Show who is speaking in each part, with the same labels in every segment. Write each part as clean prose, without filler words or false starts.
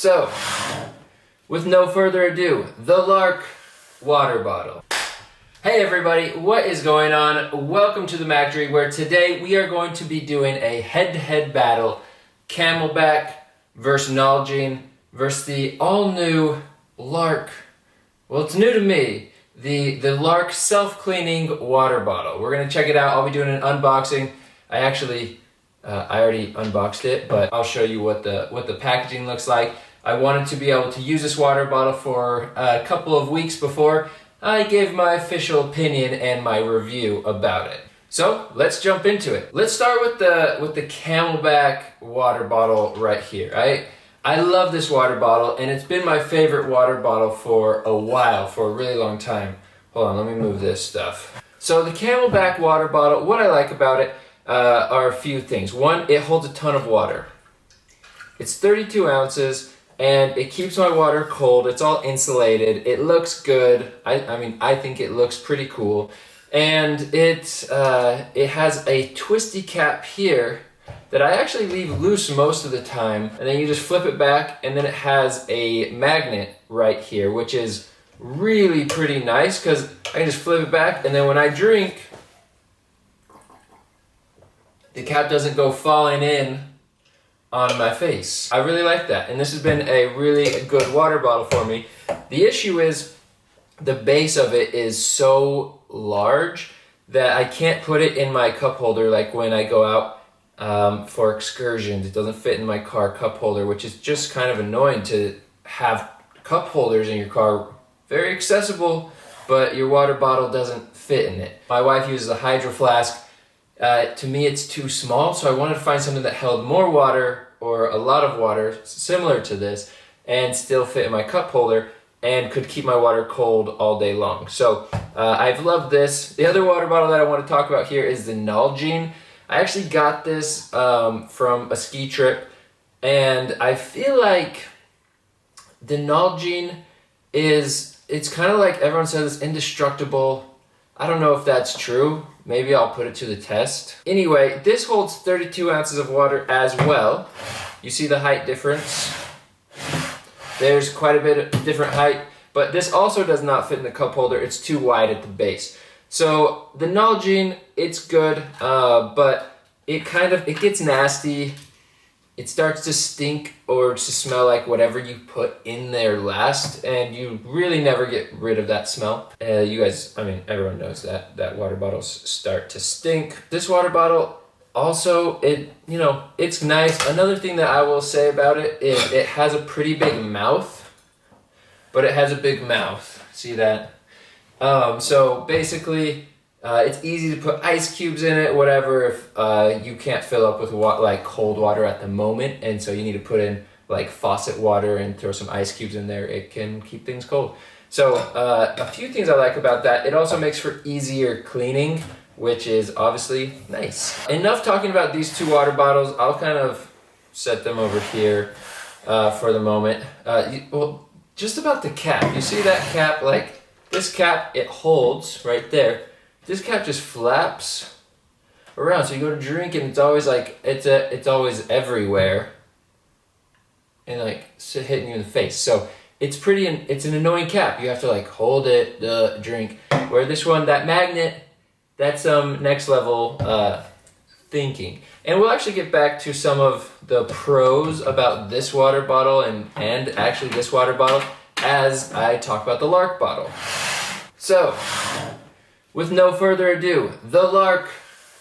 Speaker 1: So, with no further ado, the LARQ water bottle. Hey everybody, what is going on? Welcome to the Macdream, where today we are going to be doing a head-to-head battle, CamelBak versus Nalgene versus the all-new LARQ. Well, it's new to me, the LARQ self-cleaning water bottle. We're gonna check it out. I'll be doing an unboxing. I already unboxed it, but I'll show you what the packaging looks like. I wanted to be able to use this water bottle for a couple of weeks before I gave my official opinion and my review about it. So let's jump into it. Let's start with the CamelBak water bottle right here. I love this water bottle, and it's been my favorite water bottle for a while, for a really long time. Hold on, let me move this stuff. So the CamelBak water bottle, what I like about it are a few things. One, it holds a ton of water. It's 32 ounces, and it keeps my water cold. It's all insulated. It looks good. I think it looks pretty cool. And it has a twisty cap here that I actually leave loose most of the time, and then you just flip it back, and then it has a magnet right here, which is really pretty nice because I can just flip it back, and then when I drink, the cap doesn't go falling in on my face. I really like that, and this has been a really good water bottle for me. The issue is the base of it is so large that I can't put it in my cup holder like when I go out for excursions. It doesn't fit in my car cup holder, which is just kind of annoying to have cup holders in your car. Very accessible, but your water bottle doesn't fit in it. My wife uses a Hydro Flask. To me, it's too small, so I wanted to find something that held more water or a lot of water similar to this and still fit in my cup holder and could keep my water cold all day long. So I've loved this. The other water bottle that I want to talk about here is the Nalgene. I actually got this from a ski trip, and I feel like the Nalgene it's kind of like everyone says, it's indestructible. I don't know if that's true. Maybe I'll put it to the test. Anyway, this holds 32 ounces of water as well. You see the height difference? There's quite a bit of different height, but this also does not fit in the cup holder. It's too wide at the base. So the Nalgene, it's good, but it gets nasty. It starts to stink or to smell like whatever you put in there last, and you really never get rid of that smell. You guys, everyone knows that water bottles start to stink. This water bottle also, it's nice. Another thing that I will say about it is it has a pretty big mouth, but it has a big mouth. See that? So basically, it's easy to put ice cubes in it, whatever, if you can't fill up with cold water at the moment, and so you need to put in like faucet water and throw some ice cubes in there. It can keep things cold. So a few things I like about that. It also makes for easier cleaning, which is obviously nice. Enough talking about these two water bottles. I'll kind of set them over here for the moment. Well, just about the cap. You see that cap? Like this cap, it holds right there. This cap just flaps around, so you go to drink and it's always like it's always everywhere and like hitting you in the face. So it's an annoying cap. You have to like hold it, drink. Where this one, that magnet, that's next level thinking. And we'll actually get back to some of the pros about this water bottle and actually this water bottle as I talk about the LARQ bottle. So, with no further ado, the LARQ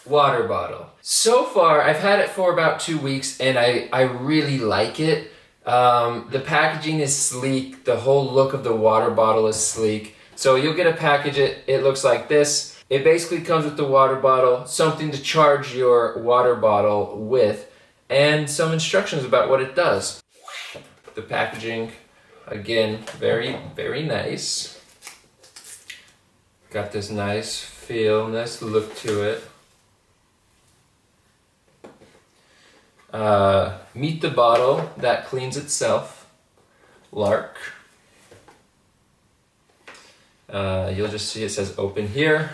Speaker 1: water bottle. So far, I've had it for about 2 weeks, and I really like it. The packaging is sleek. The whole look of the water bottle is sleek. So you'll get a package, it looks like this. It basically comes with the water bottle, something to charge your water bottle with, and some instructions about what it does. The packaging, again, very, very nice. Got this nice feel, nice look to it. Meet the bottle that cleans itself, LARQ. You'll just see it says open here.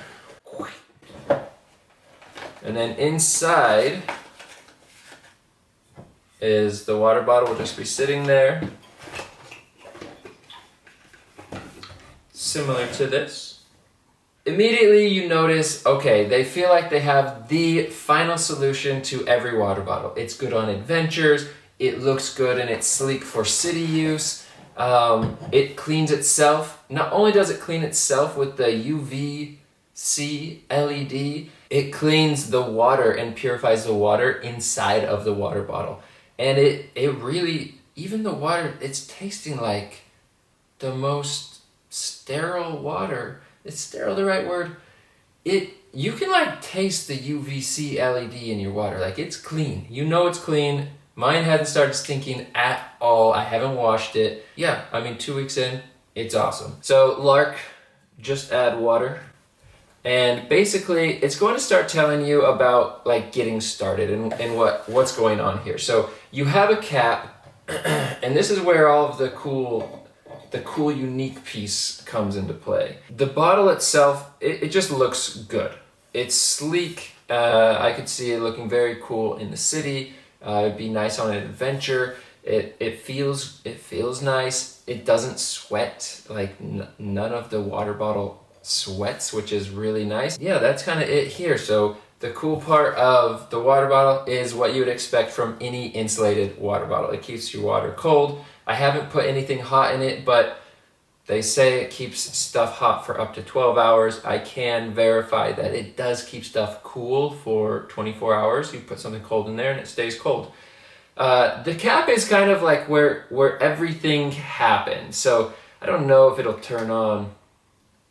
Speaker 1: And then inside is the water bottle will just be sitting there. similar to this. Immediately you notice, okay, they feel like they have the final solution to every water bottle. It's good on adventures, it looks good and it's sleek for city use. It cleans itself. Not only does it clean itself with the UVC LED, it cleans the water and purifies the water inside of the water bottle. And it really, even the water, it's tasting like the most sterile water. Is sterile the right word? You can like taste the UVC LED in your water. Like it's clean. You know it's clean. Mine hasn't started stinking at all. I haven't washed it. Yeah, I mean 2 weeks in, it's awesome. So Lark, just add water. And basically it's going to start telling you about like getting started and what's going on here. So you have a cap, and this is where all of the cool unique piece comes into play. The bottle itself, it just looks good. It's sleek. I could see it looking very cool in the city. It'd be nice on an adventure. It feels nice. It doesn't sweat. Like none of the water bottle sweats, which is really nice. Yeah, that's kind of it here. So the cool part of the water bottle is what you would expect from any insulated water bottle. It keeps your water cold. I haven't put anything hot in it, but they say it keeps stuff hot for up to 12 hours. I can verify that it does keep stuff cool for 24 hours. You put something cold in there and it stays cold. The cap is kind of like where everything happens. So I don't know if it'll turn on.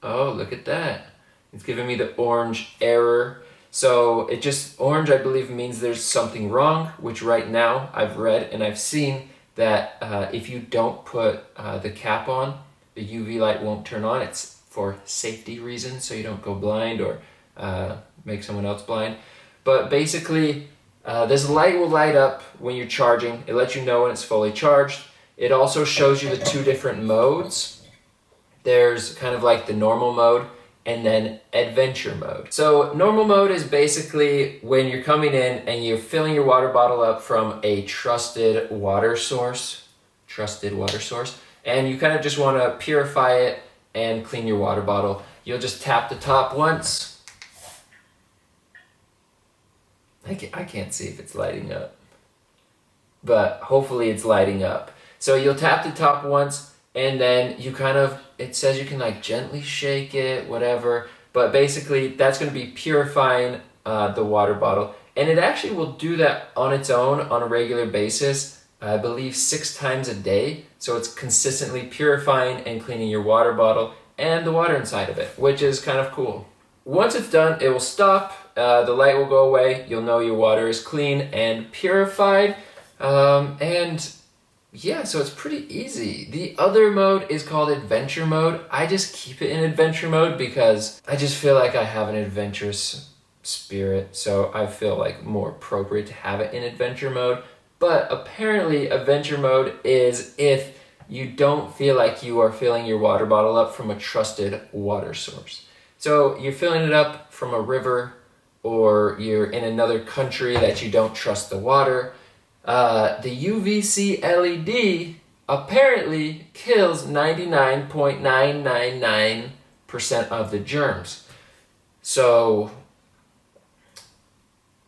Speaker 1: Oh, look at that. It's giving me the orange error. So orange I believe means there's something wrong, which right now I've read and I've seen that if you don't put the cap on, the UV light won't turn on. It's for safety reasons, so you don't go blind or make someone else blind. But basically, this light will light up when you're charging. It lets you know when it's fully charged. It also shows you the 2 different modes. There's kind of like the normal mode and then adventure mode. So normal mode is basically when you're coming in and you're filling your water bottle up from a trusted water source, and you kind of just want to purify it and clean your water bottle. You'll just tap the top once. I can't see if it's lighting up, but hopefully it's lighting up. So you'll tap the top once, and then it says you can like gently shake it, whatever, but basically that's going to be purifying the water bottle. And it actually will do that on its own on a regular basis, I believe 6 times a day. So it's consistently purifying and cleaning your water bottle and the water inside of it, which is kind of cool. Once it's done, it will stop, the light will go away, you'll know your water is clean and purified, and yeah, so it's pretty easy. The other mode is called adventure mode. I just keep it in adventure mode because I just feel like I have an adventurous spirit, so I feel like more appropriate to have it in adventure mode. But apparently adventure mode is if you don't feel like you are filling your water bottle up from a trusted water source. So you're filling it up from a river, or you're in another country that you don't trust the water. The UVC LED apparently kills 99.999% of the germs. So,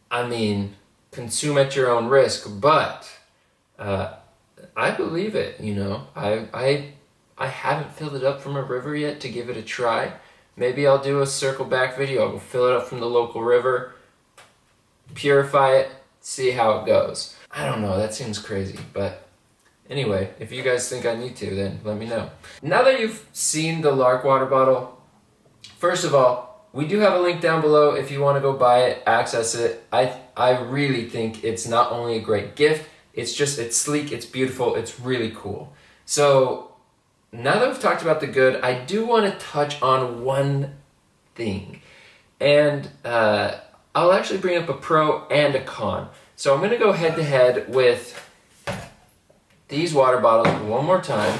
Speaker 1: I mean, consume at your own risk, but I believe it, you know. I haven't filled it up from a river yet to give it a try. Maybe I'll do a circle back video. I'll fill it up from the local river, purify it, see how it goes. I don't know, that seems crazy, but anyway, if you guys think I need to, then let me know. Now that you've seen the Lark water bottle, first of all, we do have a link down below if you want to go buy it, access it. I really think it's not only a great gift, it's sleek, it's beautiful, it's really cool. So now that we've talked about the good, I do want to touch on one thing. And I'll actually bring up a pro and a con. So I'm going to go head to head with these water bottles one more time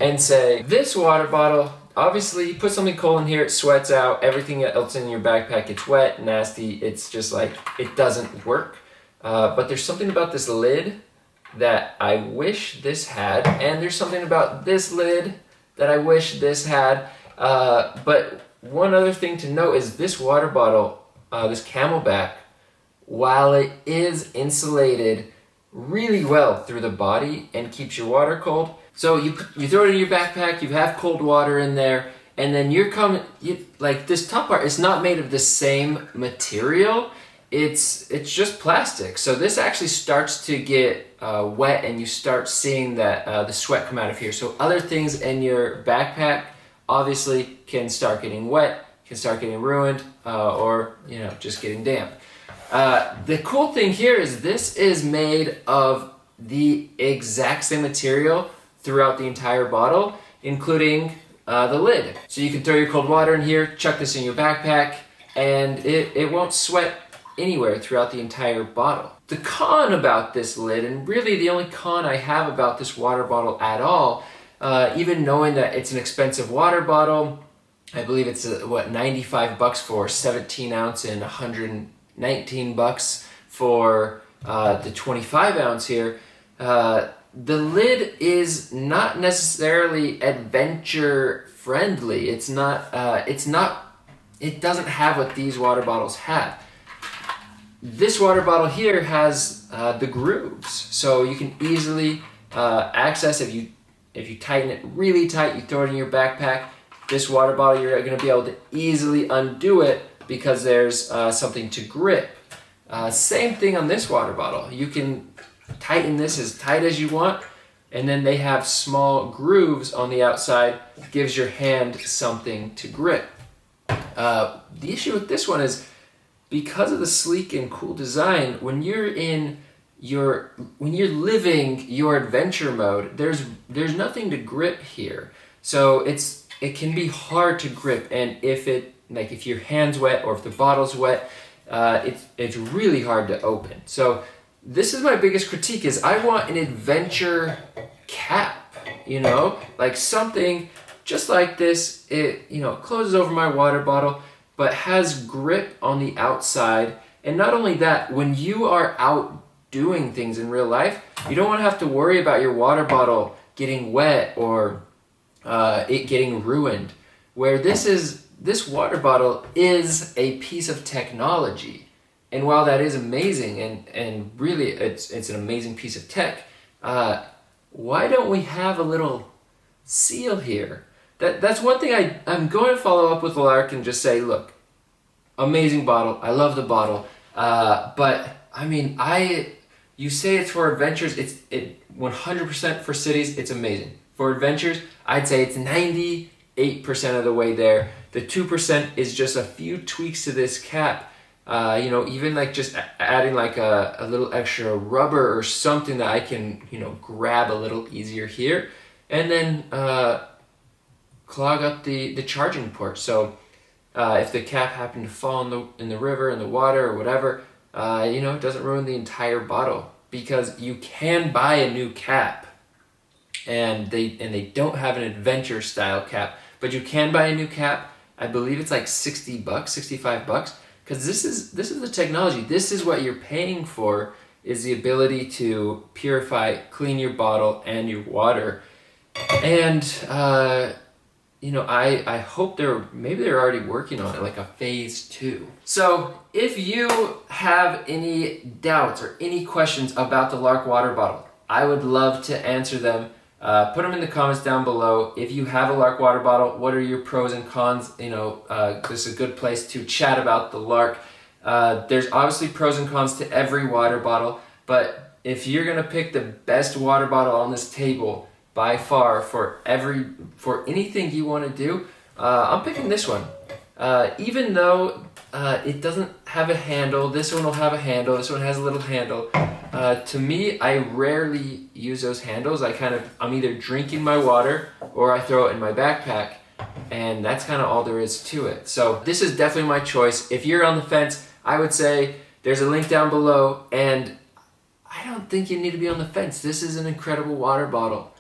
Speaker 1: and say this water bottle, obviously you put something cold in here, it sweats out, everything else in your backpack gets wet, nasty, it's just like, it doesn't work. But there's something about this lid that I wish this had, and there's something about this lid that I wish this had. But one other thing to note is this water bottle, this CamelBak, while it is insulated really well through the body and keeps your water cold. So you throw it in your backpack, you have cold water in there, and then like this top part is not made of the same material. It's just plastic. So this actually starts to get wet, and you start seeing that the sweat come out of here. So other things in your backpack obviously can start getting wet, can start getting ruined, or just getting damp. The cool thing here is this is made of the exact same material throughout the entire bottle, including the lid. So you can throw your cold water in here, chuck this in your backpack, and it won't sweat anywhere throughout the entire bottle. The con about this lid, and really the only con I have about this water bottle at all, even knowing that it's an expensive water bottle, I believe it's what, $95 for 17 ounce and $119 for the 25 ounce here. The lid is not necessarily adventure friendly. It doesn't have what these water bottles have. This water bottle here has the grooves, so you can easily access. If you tighten it really tight, you throw it in your backpack, this water bottle, you're going to be able to easily undo it because there's something to grip. Same thing on this water bottle. You can tighten this as tight as you want, and then they have small grooves on the outside, gives your hand something to grip. The issue with this one is because of the sleek and cool design, when you're living your adventure mode, there's nothing to grip here. So it can be hard to grip, and if your hand's wet or if the bottle's wet, it's really hard to open. So this is my biggest critique, is I want an adventure cap, like something just like this. It closes over my water bottle, but has grip on the outside. And not only that, when you are out doing things in real life, you don't want to have to worry about your water bottle getting wet or it getting ruined. Where this water bottle is a piece of technology. And while that is amazing, and really it's an amazing piece of tech, why don't we have a little seal here? That's one thing I'm going to follow up with Lark and just say, look, amazing bottle, I love the bottle, but I mean, you say it's for adventures, it's 100% for cities, it's amazing. For adventures, I'd say it's 98% of the way there. The 2% is just a few tweaks to this cap. Even like just adding like a little extra rubber or something that I can, grab a little easier here, and then clog up the charging port. So if the cap happened to fall in the river, in the water, or whatever, it doesn't ruin the entire bottle, because you can buy a new cap, and they don't have an adventure style cap, but you can buy a new cap. I believe it's like $60, $65. Because this is the technology. This is what you're paying for, is the ability to purify, clean your bottle and your water. And I hope maybe they're already working on it, like a phase 2. So if you have any doubts or any questions about the LARQ water bottle, I would love to answer them. Put them in the comments down below. If you have a LARQ water bottle, what are your pros and cons? This is a good place to chat about the LARQ. There's obviously pros and cons to every water bottle, but if you're gonna pick the best water bottle on this table by far for anything you want to do, I'm picking this one. Even though it doesn't have a handle, this one will have a handle. This one has a little handle. To me, I rarely use those handles. I'm either drinking my water or I throw it in my backpack, and that's kind of all there is to it. So this is definitely my choice. If you're on the fence, I would say there's a link down below, and I don't think you need to be on the fence. This is an incredible water bottle.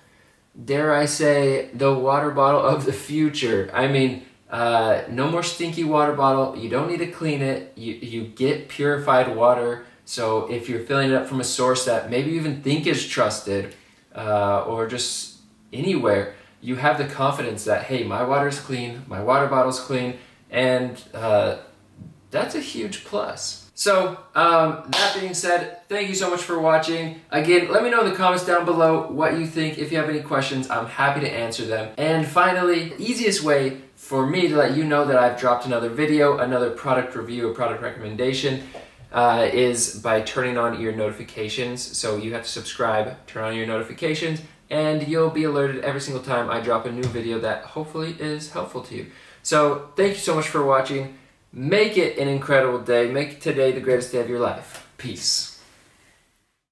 Speaker 1: Dare I say, the water bottle of the future. I mean, no more stinky water bottle. You don't need to clean it. You get purified water. So if you're filling it up from a source that maybe you even think is trusted, or just anywhere, you have the confidence that, hey, my water's clean, my water bottle's clean, and that's a huge plus. So, that being said, thank you so much for watching. Again, let me know in the comments down below what you think. If you have any questions, I'm happy to answer them. And finally, the easiest way for me to let you know that I've dropped another video, another product review, a product recommendation, is by turning on your notifications. So you have to subscribe, turn on your notifications, and you'll be alerted every single time I drop a new video that hopefully is helpful to you. So thank you so much for watching. Make it an incredible day. Make today the greatest day of your life. Peace.